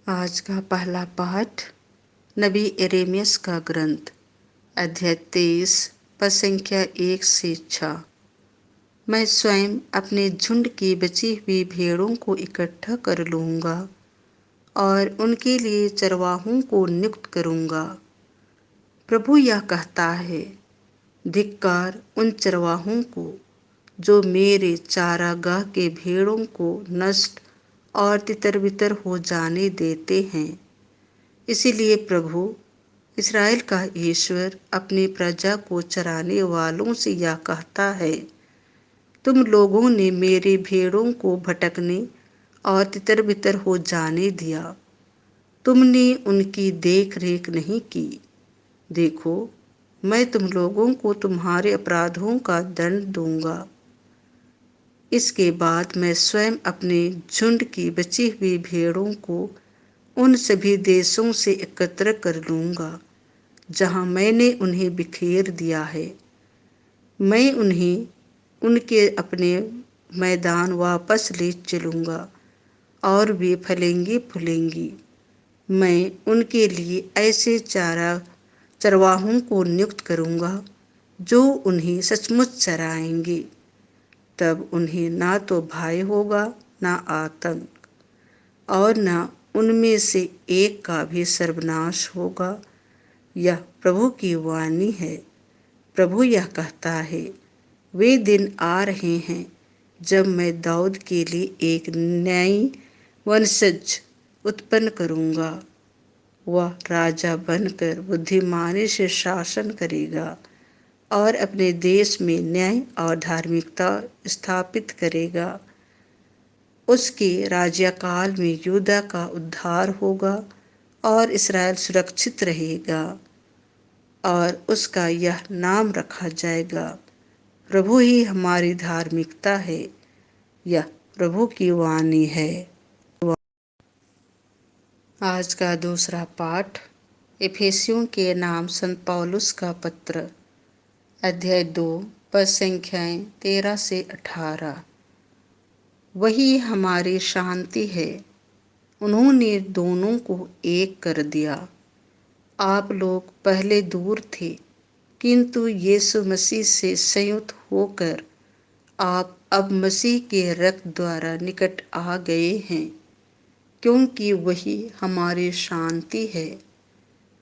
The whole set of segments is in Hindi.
आज का पहला पाठ नबी यिर्मयाह का ग्रंथ अध्याय 23 पद संख्या 1 से 6। मैं स्वयं अपने झुंड की बची हुई भेड़ों को इकट्ठा कर लूँगा और उनके लिए चरवाहों को नियुक्त करूँगा। प्रभु यह कहता है, धिक्कार उन चरवाहों को जो मेरे चारागाह के भेड़ों को नष्ट और तितर-बितर हो जाने देते हैं। इसीलिए प्रभु इस्राएल का ईश्वर अपनी प्रजा को चराने वालों से यह कहता है, तुम लोगों ने मेरी भेड़ों को भटकने और तितर-बितर हो जाने दिया। तुमने उनकी देख रेख नहीं की। देखो, मैं तुम लोगों को तुम्हारे अपराधों का दंड दूंगा। इसके बाद मैं स्वयं अपने झुंड की बची हुई भेड़ों को उन सभी देशों से एकत्र कर लूँगा जहाँ मैंने उन्हें बिखेर दिया है। मैं उन्हें उनके अपने मैदान वापस ले चलूँगा और वे फलेंगी फूलेंगी। मैं उनके लिए ऐसे चरवाहों को नियुक्त करूँगा जो उन्हें सचमुच चराएंगे। तब उन्हें ना तो भय होगा, ना आतंक, और ना उनमें से एक का भी सर्वनाश होगा। यह प्रभु की वाणी है। प्रभु यह कहता है, वे दिन आ रहे हैं जब मैं दाऊद के लिए एक न्यायी वंशज उत्पन्न करूँगा। वह राजा बनकर बुद्धिमानी से शासन करेगा और अपने देश में न्याय और धार्मिकता स्थापित करेगा। उसके राज्यकाल में यहूदा का उद्धार होगा और इस्राएल सुरक्षित रहेगा और उसका यह नाम रखा जाएगा, प्रभु ही हमारी धार्मिकता है। यह प्रभु की वाणी है। आज का दूसरा पाठ इफिसियों के नाम संत पौलुस का पत्र अध्याय 2 पद संख्याएं 13 से 18। वही हमारी शांति है। उन्होंने दोनों को एक कर दिया। आप लोग पहले दूर थे, किंतु यीशु मसीह से संयुक्त होकर आप अब मसीह के रक्त द्वारा निकट आ गए हैं, क्योंकि वही हमारी शांति है।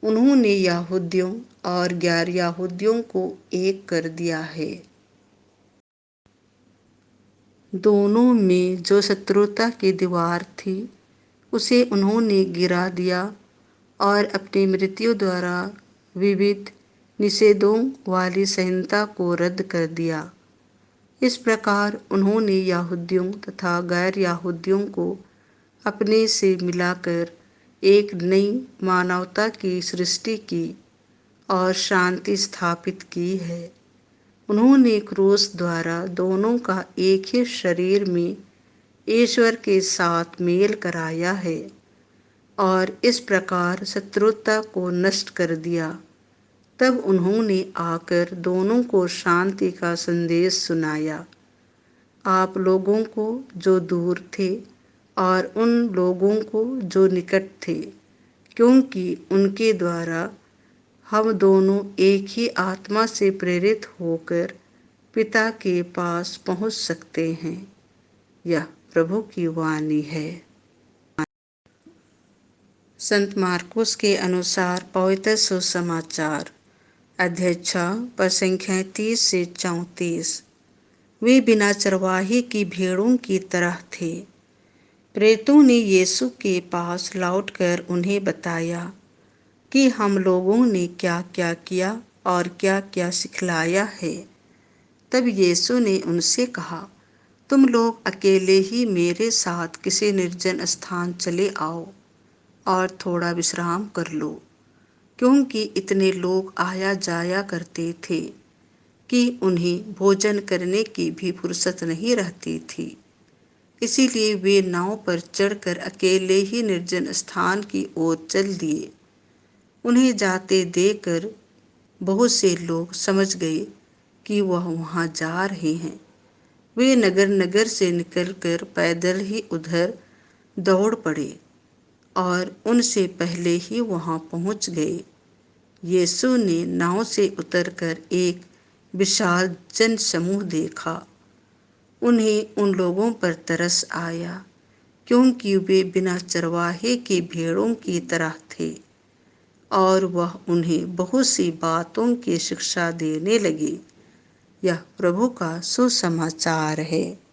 उन्होंने यहूदियों और गैर यहूदियों को एक कर दिया है। दोनों में जो शत्रुता की दीवार थी, उसे उन्होंने गिरा दिया और अपनी मृत्यु द्वारा विविध निषेधों वाली संहिता को रद्द कर दिया। इस प्रकार उन्होंने यहूदियों तथा गैर यहूदियों को अपने से मिलाकर एक नई मानवता की सृष्टि की और शांति स्थापित की है। उन्होंने क्रूस द्वारा दोनों का एक ही शरीर में ईश्वर के साथ मेल कराया है और इस प्रकार शत्रुता को नष्ट कर दिया। तब उन्होंने आकर दोनों को शांति का संदेश सुनाया, आप लोगों को जो दूर थे और उन लोगों को जो निकट थे, क्योंकि उनके द्वारा हम दोनों एक ही आत्मा से प्रेरित होकर पिता के पास पहुंच सकते हैं। यह प्रभु की वाणी है। संत मार्कुस के अनुसार पवित्र सुसमाचार अध्याय 6 पद संख्या 30 से 34। वे बिना चरवाहे की भेड़ों की तरह थे। प्रेरितों ने यीशु के पास लौटकर उन्हें बताया कि हम लोगों ने क्या क्या किया और क्या क्या सिखलाया है। तब यीशु ने उनसे कहा, तुम लोग अकेले ही मेरे साथ किसी निर्जन स्थान चले आओ और थोड़ा विश्राम कर लो, क्योंकि इतने लोग आया जाया करते थे कि उन्हें भोजन करने की भी फुर्सत नहीं रहती थी। इसीलिए वे नाव पर चढ़कर अकेले ही निर्जन स्थान की ओर चल दिए। उन्हें जाते देखकर बहुत से लोग समझ गए कि वह वहां जा रहे हैं। वे नगर नगर से निकलकर पैदल ही उधर दौड़ पड़े और उनसे पहले ही वहां पहुंच गए। यीशु ने नाव से उतरकर एक विशाल जनसमूह देखा। उन्हें उन लोगों पर तरस आया, क्योंकि वे बिना चरवाहे के भेड़ों की तरह थे, और वह उन्हें बहुत सी बातों की शिक्षा देने लगे। यह प्रभु का सुसमाचार है।